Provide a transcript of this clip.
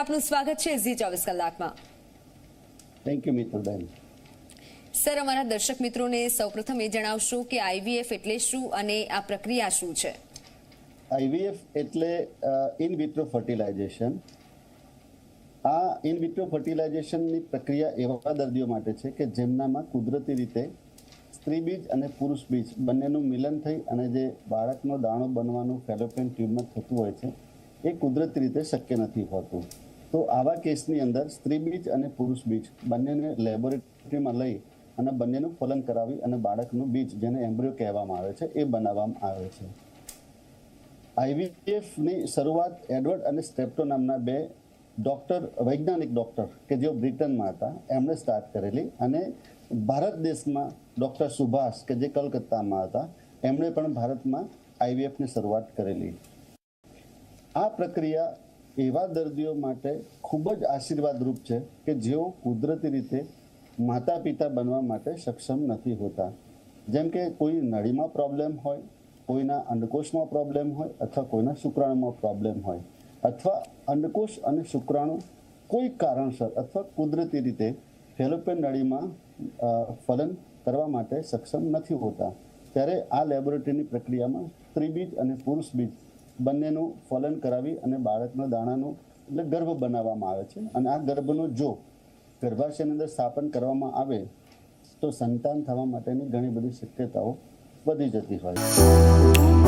આપનું સ્વાગત છે ઝી 24 કલાકમાં। Thank you મિત્રબેન। સર, અમારા દર્શક મિત્રોને સૌપ્રથમ એ જણાવશો કે આઈવીએફ એટલે શું અને આ પ્રક્રિયા શું છે? આઈવીએફ એટલે ઇન વિટ્રો ફર્ટિલાઇઝેશન। આ ઇન વિટ્રો ફર્ટિલાઇઝેશનની પ્રક્રિયા એવા દર્દીઓ માટે છે કે જેમનામાં કુદરતી રીતે સ્ત્રી બીજ અને પુરુષ બીજ બંનેનું મિલન થઈ અને જે બાળકનો દાણો બનવાનું ફેલોપિયન ટ્યુબમાં થતું હોય છે એ કુદરતી રીતે શક્ય નથી હોતું। તો આવા કેસની અંદર સ્ત્રી બીજ અને પુરુષ બીજ બંનેને લેબોરેટરીમાં લઈ અને બંનેનું ફલન કરાવી અને બાળકનું બીજ, જેને એમ્બ્રિયો કહેવામાં આવે છે, એ બનાવવામાં આવે છે। આઈવીએફની શરૂઆત એડવર્ડ અને સ્ટેપ્ટો નામના બે વૈજ્ઞાનિક ડોક્ટર કે જેઓ બ્રિટનમાં હતા એમણે સ્ટાર્ટ કરેલી, અને ભારત દેશમાં ડૉક્ટર સુભાષ કે જે કલકત્તામાં હતા એમણે પણ ભારતમાં આઈવીએફની શરૂઆત કરેલી। આ પ્રક્રિયા એવા દર્દીઓ માટે ખૂબ જ આશીર્વાદરૂપ છે કે જેઓ કુદરતી રીતે માતા પિતા બનવા માટે સક્ષમ નથી હોતા। જેમ કે કોઈ નળીમાં પ્રોબ્લેમ હોય, કોઈના અંડકોશમાં પ્રોબ્લેમ હોય, અથવા કોઈના શુક્રાણુમાં પ્રોબ્લેમ હોય, અથવા અંડકોશ અને શુક્રાણુ કોઈ કારણસર અથવા કુદરતી રીતે ફેલોપિયન નળીમાં ફલન કરવા માટે સક્ષમ નથી હોતા, ત્યારે આ લેબોરેટરીની પ્રક્રિયામાં સ્ત્રી બીજ અને પુરુષ બીજ બંનેનું ફલન કરાવી અને બાળકના દાણાનું એટલે ગર્ભ બનાવવામાં આવે છે। અને આ ગર્ભનું જો ગર્ભાશયની અંદર સ્થાપન કરવામાં આવે તો સંતાન થવા માટેની ઘણી બધી શક્યતાઓ વધી જતી હોય છે।